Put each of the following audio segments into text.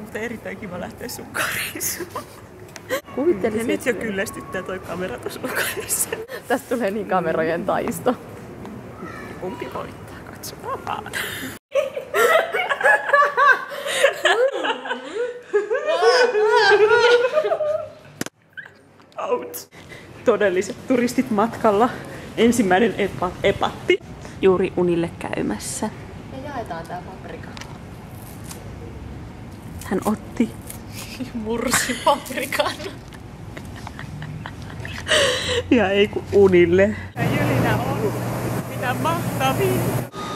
mutta erittäin kiva lähteä sun kareisuun. Kuvittelisin. Nyt jo kyllästyttää toi kamera tuossa ulkoisessa. Tästä tulee niin kamerojen taisto. Kumpi voittaa? Katsotaan vaan. Out. Todelliset turistit matkalla. Ensimmäinen epatti. Juuri unille käymässä. Ja jaetaan tää paprika. Hän otti. Mursi paprikan. Ja ei kun unille. Jylinä on mitä mahtavin.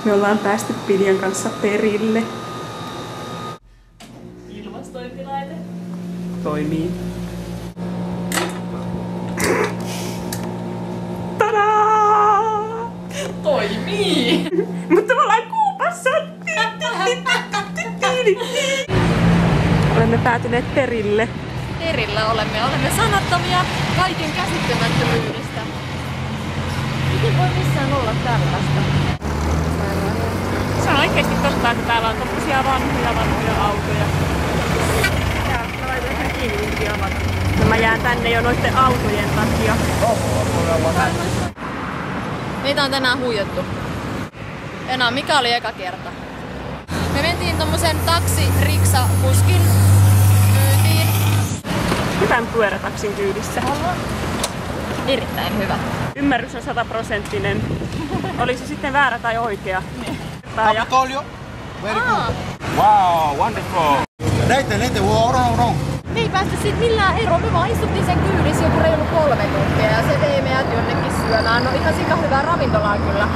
Me ollaan päästy Piljan kanssa perille. Ilmastointilaite. Toimii. Tadaa! Toimii! Mutta me ollaan Kuubassa! Olemme päätyneet perille. Perillä olemme sanattomia kaiken käsittämättömyydestä. Miten voi missään olla tällaista? Se on oikeesti totta, että täällä on tommosia vanhoja autoja. Mä laitan ihan kiinni niitä avata. Mä jään tänne jo noitten autojen takia. Meitä on tänään huijattu. Enää, mikä oli eka kerta? Me mentiin tommosen taksiriksakuskin kyytiin. Hyvän pyörätaksin kyydissä. Erittäin hyvä. Ymmärrys on 100%. Oli se sitten väärä tai oikea. Capitolio. Very good. Wow, wonderful. Näitä, wow. Me ei päästä siitä millään eroon. Me vaan istuttiin sen kyydissä joku reilu 3 tuntia ja se vei meidät jonnekin syömään. No ihan sika hyvää ravintolaa kyllä.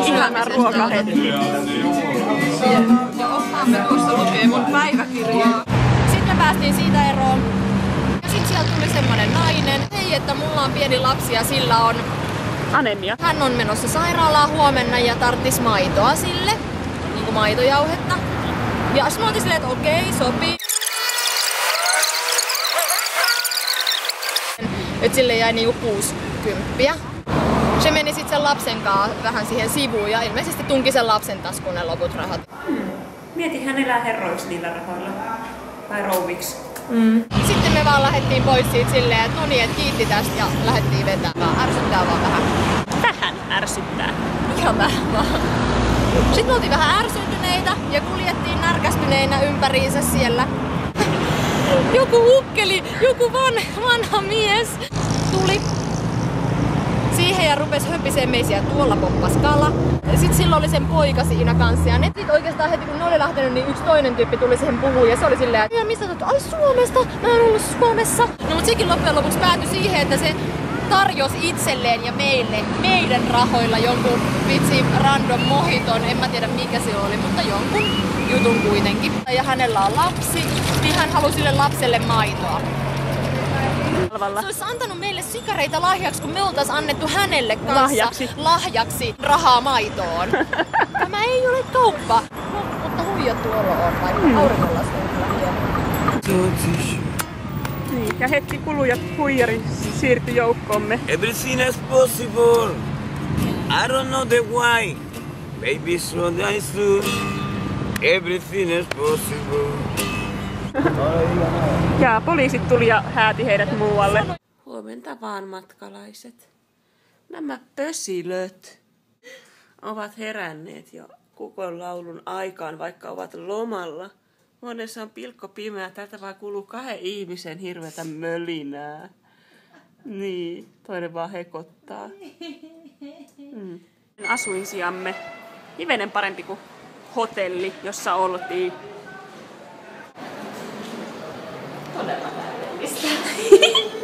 Ihana ruokahetki. Ja oppaamme tuossa lukee mun päiväkirjaa. Sitten me päästiin siitä eroon. Ja sit sieltä tuli semmonen nainen. Hei, että mulla on pieni lapsi ja sillä on Anemia. Hän on menossa sairaalaan huomenna ja tarttis maitoa sille. Niinku maitojauhetta. Ja sit mä oltiin silleen, että okei, sopii. Et sille jäi niinku 60. Se meni sit sen lapsen kanssa vähän siihen sivuun ja ilmeisesti tunki sen lapsen taskuun ne loput rahat. Mieti, hän elää herroiksi niillä rahoilla. Tai rouviksi. Sitten me vaan lähdettiin pois siitä silleen, että no niin, et kiitti tästä ja lähdettiin vetämään. Ärsyttää vaan vähän. Vähän ärsyttää. Ihan vähän vaan. Sitten me oltiin vähän ärsyntyneitä ja kuljettiin närkästyneinä ympäriinsä siellä. Joku ukkeli, joku vanha mies tuli siihen ja rupesi höpiseen meisiä, tuolla poppas kala. Sitten sillä oli sen poika siinä kanssa ja sitten oikeastaan heti kun ne oli lähtenyt, niin yksi toinen tyyppi tuli siihen puhuun ja se oli silleen, että mistä tulet? Ai Suomesta, mä oon ollut Suomessa. No mut sekin loppujen lopuksi päätyi siihen, että se tarjosi itselleen ja meidän rahoilla jonkun vitsi random mohiton, en mä tiedä mikä se oli, mutta jonkun jutun kuitenkin. Ja hänellä on lapsi, niin hän halusi sille lapselle maitoa. Se olisi antanut meille sikareita lahjaksi, kun me oltais annettu hänelle kanssa lahjaksi rahaa maitoon. Tämä ei ole kauppa. No, mutta huijattu olo on, vaikka auringonlasku on hieno. Niin, ja hetki kuluja huijari siirtyi joukkoomme. Everything is possible. I don't know the why. Baby so nice. Everything is possible. Ja poliisit tuli ja hääti heidät muualle. Huomenta vaan matkalaiset. Nämä pösilöt ovat heränneet jo kukonlaulun aikaan, vaikka ovat lomalla. Huoneessa on pilkko pimeä, täältä vaan kuuluu 2 ihmisen hirveätä mölinää. Niin, toinen vaan hekottaa. Asuinsijamme. Hivenen parempi kuin hotelli, jossa oltiin. Todella täydellistä.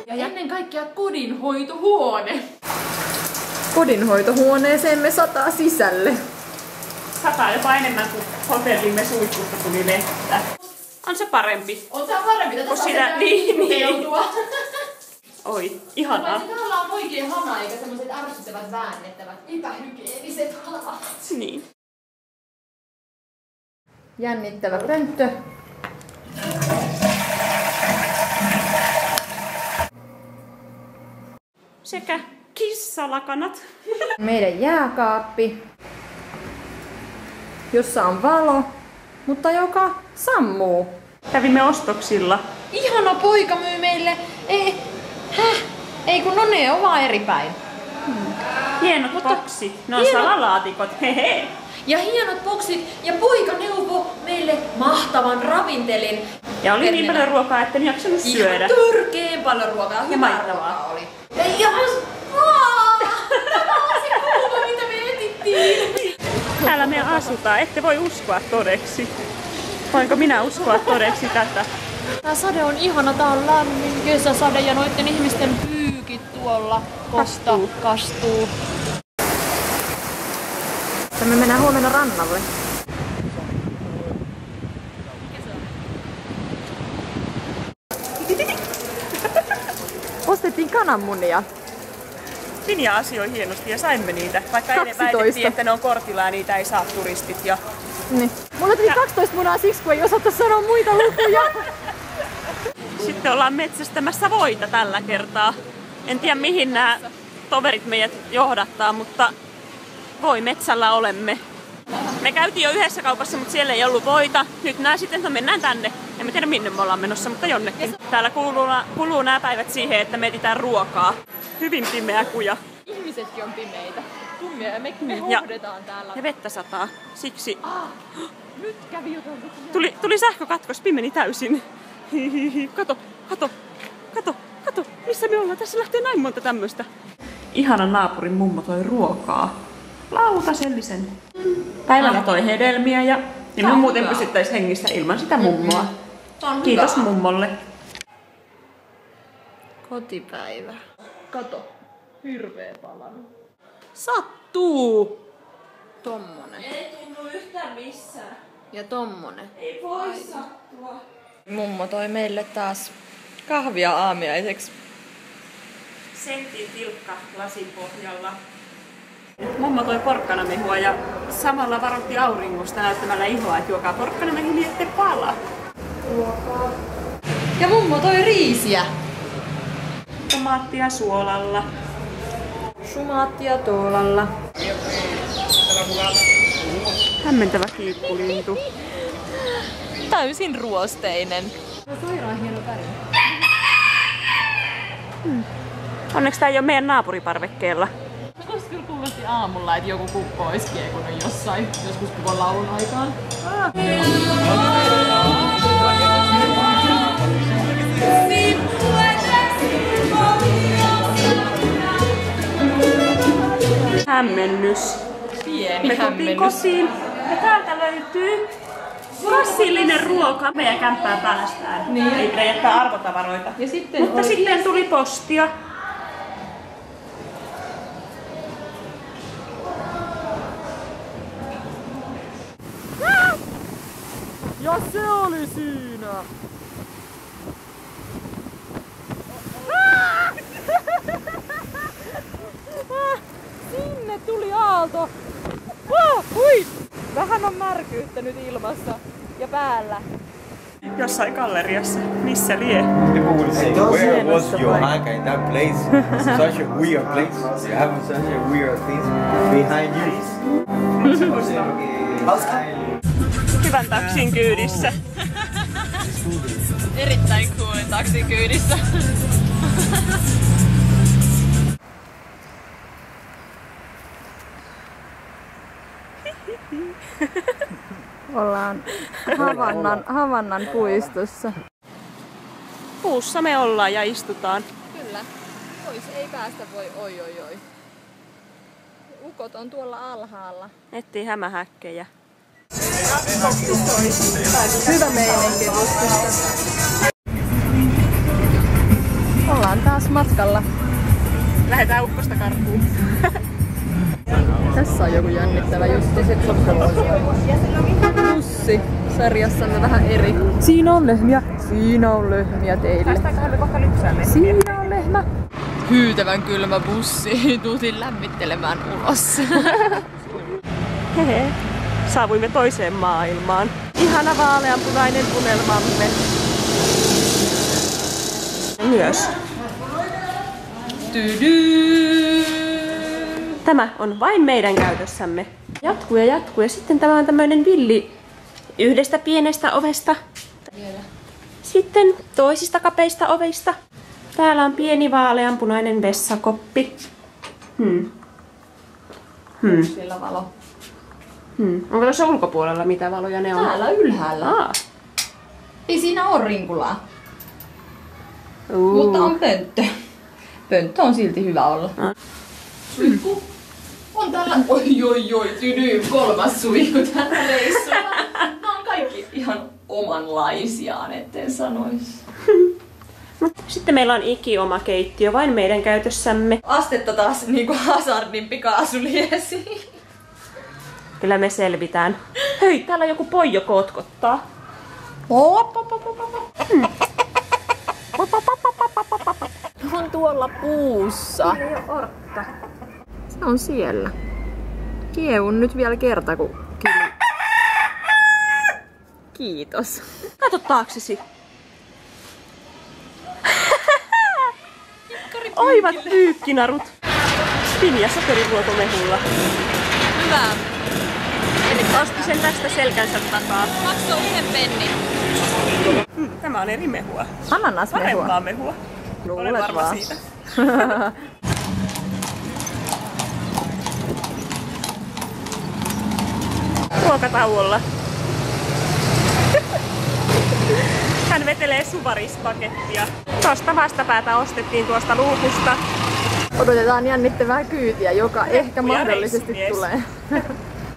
Ja ennen kaikkea kodinhoitohuone. Kodinhoitohuoneeseen sataa sisälle. Sataa jopa enemmän kuin hotellimme suihkusta tuli vettä. On se parempi. On se parempi, tätä saa niin. Oi, ihanaa. Täällä on oikein hana eikä semmoiset ärsyttävät väännettävät epähygieeniset hanat. Niin. Jännittävä pönttö. Sekä kissalakanat. Meidän jääkaappi, jossa on valo, mutta joka sammuu. Kävimme ostoksilla. Ihana poika myy meille. Ei kun no ne on vaan eri päin. Hienot boksit. Ne on salalaatikot. Hehe. Ja hienot boksit. Ja poika neuvoi meille mahtavan ravintelin. Ja oli niin paljon ruokaa, etten jaksanut syödä. Ihan törkeen paljon ruokaa. Ja maittavaa oli. Ja tämä on se kuva, mitä me etittiin. Täällä me asutaan. Ette voi uskoa todeksi. Voinko minä uskoa todeksi tätä? Tää sade on ihana, tää on lämmin kesäsade ja noitten ihmisten pyykit tuolla kastuu. Me mennään huomenna rannalle. Ostettiin kananmunia. Finja asioi hienosti ja saimme niitä, vaikka ennen väitettiin, että ne on kortilla ja niitä ei saa turistit. Ja... Niin. Mulla tuli 12 munaa siksi, kun ei osata sanoa muita lukuja. Sitten ollaan metsästämässä voita tällä kertaa. En tiedä mihin nämä toverit meidät johdattaa, mutta voi metsällä olemme. Me käytiin jo yhdessä kaupassa, mutta siellä ei ollut voita. Nyt nää sitten mennään tänne. En tiedä minne me ollaan menossa, mutta jonnekin. Täällä kuluu nämä päivät siihen, että me etsitään ruokaa. Hyvin pimeä kuja. Ihmisetkin on pimeitä. Tummia ja me hohdetaan täällä. Ja vettä sataa. Siksi... Nyt kävi jotain. Tuli sähkökatkos, pimeni täysin. Kato. Missä me ollaan? Tässä lähtee näin monta tämmöstä. Ihanan naapurin mummo toi ruokaa. Lautasellisen. Päivällä toi hedelmiä ja me muuten pysyttäis hengissä ilman sitä mummoa. Kiitos mummolle. Kotipäivä. Kato. Hirveä palannut. Sattuu! Tommonen. Ei tunnu yhtään missään. Ja tommonen. Ei voi sattua. Mummo toi meille taas kahvia aamiaiseksi. Sentin tilkka lasin pohjalla. Mummo toi porkkanamehua ja samalla varoitti auringosta näyttämällä ihoa, että juokaa porkkanamehu niin ette pala. Ruokaa. Ja mummo toi riisiä. Tomaattia suolalla. Sumaattia tuolalla. Hämmentävä kiikkulintu. Täysin ruosteinen. Sairaan hieno väri. Onneksi tää ei oo meidän naapuriparvekkeella. Olisi kyllä kuulosti aamulla, että joku kukko olisi kiekunut jossain, joskus kukon laulun aikaan. Hämmennys. Pieni tultiin kotiin ja täältä löytyy fossiilinen ruoka meidän kämppään päästään. Niin. Ei pidä jättää arvotavaroita. Ja sitten mutta sitten tuli postia. Ja se oli siinä! Sinne tuli aalto! Hui! Vähän on märkyyttä nyt ilmassa ja päällä. Jossain galleriassa. Missä lie? People will say, where was Johanka in that place? It's such a weird place. You have such a weird things behind you. Hyvän taksin kyydissä. Erittäin coolin taksin kyydissä. Ollaan Havannan puistossa. Puussa me ollaan ja istutaan. Kyllä. Pois ei päästä voi oi. Ukot on tuolla alhaalla. Etsii hämähäkkejä. Hyvä meininki bussissa. Ollaan taas matkalla. Lähetään ukkosta karkuun. Tässä on joku jännittävä juttu. Bussi. Sarjassamme vähän eri. Siinä on lehmiä. Siinä on lehmiä teille. Päästäänköhän me kohta lypsään lehmiä? Siinä on lehmä. Hyytävän kylmä bussi. Tuutin lämmittelemään ulos. Hehe. Saavuimme toiseen maailmaan. Ihana vaaleanpunainen unelmamme. Myös. Tämä on vain meidän käytössämme. Jatkuu ja sitten tämä on tämmöinen villi yhdestä pienestä ovesta Sitten toisista kapeista ovista. Täällä on pieni vaaleanpunainen vessakoppi. Siellä valo. Onko tuossa ulkopuolella mitä valoja ne on? Täällä ylhäällä. Ei siinä ole rinkulaa. Mutta on pönttö. Pönttö on silti hyvä olla. Suihku. On täällä... Oi, tydy, 3. suihku tällä reissulla. Nämä on kaikki ihan omanlaisiaan, etten sanoisi. Sitten meillä on oma keittiö vain meidän käytössämme. Astetta taas niinku hazardin pikaasuliesiin. Kyllä me selvitään. Hei, täällä joku pojo kotkottaa. On tuolla puussa. Ei oo ortta. Se on siellä. Kiehun nyt vielä kerta, kun kyllä. Kiitos. Kato taaksesi. Oivat pyykkinarut. Pinja sokeriruokomehulla. Hyvä. Osti sen tästä selkänsä takaa. Maksoi 1 pennin. Tämä on eri mehua. Ananasmehua. Parempaa mehua. Olen varma vaan. siitä. Ruokatauolla. Hän vetelee suvarispakettia. Tuosta vastapäätä ostettiin tuosta luukusta. Odotetaan jännittävää kyytiä, joka ehkä mahdollisesti reissumies. tulee.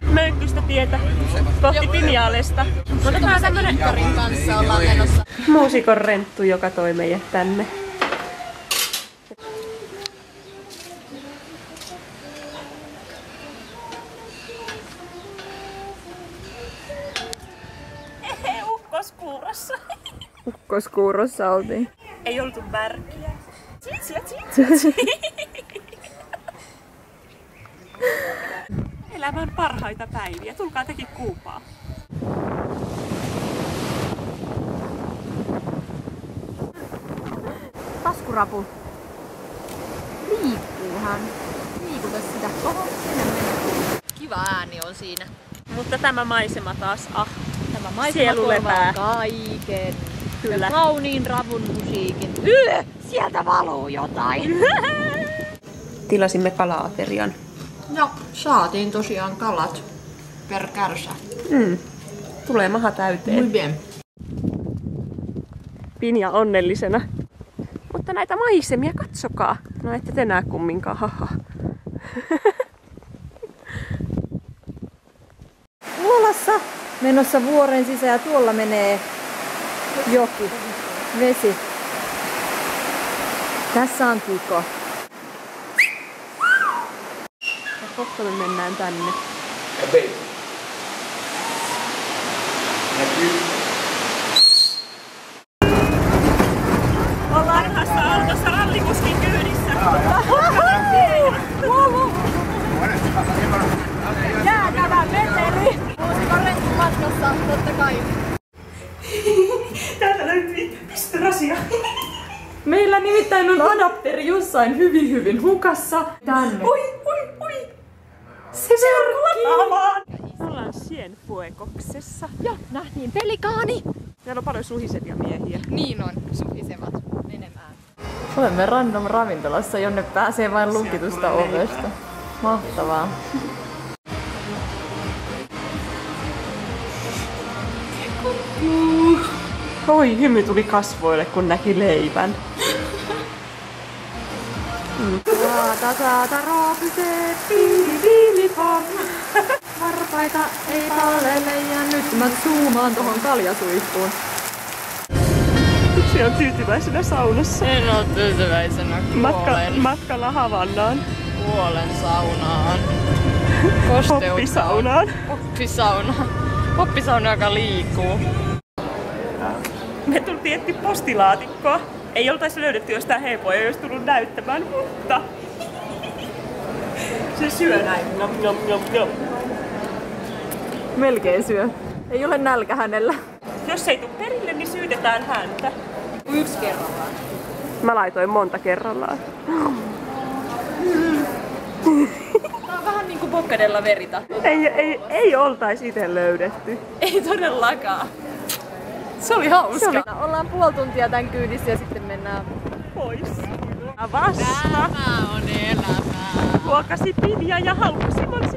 Mönkkystä tietä kohti Pinjaalesta. Mutta tää on tämmönen kanssa ollaan menossa. muusikon renttu, joka toi meidät tänne. Ukkoskuurossa. Ukkoskuurossa oltiin. Ei oltu märkiä. Elämä on parhaita päiviä. Tulkaa tekin Kuupaa. Taskurapu. Liikkuuhan. Liikuta sitä. Oho, sinne mennään. Kiva ääni on siinä. Mutta tämä maisema taas, Tämä maisema sielu lepää. korvaa kaiken. Kyllä. Ja kauniin ravun musiikin. Sieltä valuu jotain. Tilasimme kala-aterian. Ja saatiin tosiaan kalat per kärsä. Tulee maha täyteen. Muy bien. Pinja onnellisena. Mutta näitä maisemia, katsokaa. No ette te näe kumminkaan, haha. Vuolassa menossa vuoren sisään ja tuolla menee joki, vesi. Tässä on tiko. Ja kohta me mennään tänne. Ollaan yhdessä autossa rallikuskin kyydissä. Jäätävä meteli! Muusikon matkassa, totta kai. Täältä löytyi pistorasia. Meillä nimittäin on adapteri jossain hyvin hukassa. Tänne. Oi! Se verkki! Ollaan Cienfuegoksessa. Ja nähtiin pelikaani. Täällä on paljon suhisevia miehiä. Niin on, suhisevat menemään. Olemme random ravintolassa, jonne pääsee vain lukitusta ovesta. Mahtavaa. Oi, hymy tuli kasvoille, kun näki leivän. Saata raapisee, piilipom. Varpaita ei palele ja nyt mä zoomaan tohon kaljasuihkuun. Se on tyytyväisenä saunassa. En oo tyytyväisenä Matkalla Havannaan. Kuolen saunaan. Poppisaunaan. Poppisauna, joka liikkuu. Me tultiin etsiä postilaatikkoa. Ei oltaisi löydetty jostain hepoa, ei olisi tullut näyttämään, mutta se syö näin. Nom, nom, nom, nom. Melkein syö. Ei ole nälkä hänellä. Jos ei tule perille, niin syytetään häntä. 1 kerrallaan. Mä laitoin monta kerrallaan. Tää on vähän niinku Boccadella verita. Ei oltais ite löydetty. Ei todellakaan. Se oli hauska. Ollaan puoli tuntia tän kyydissä ja sitten mennään pois. Vasta. Tämä on elämää. Huokasi Pinja ja haukkasi Monsi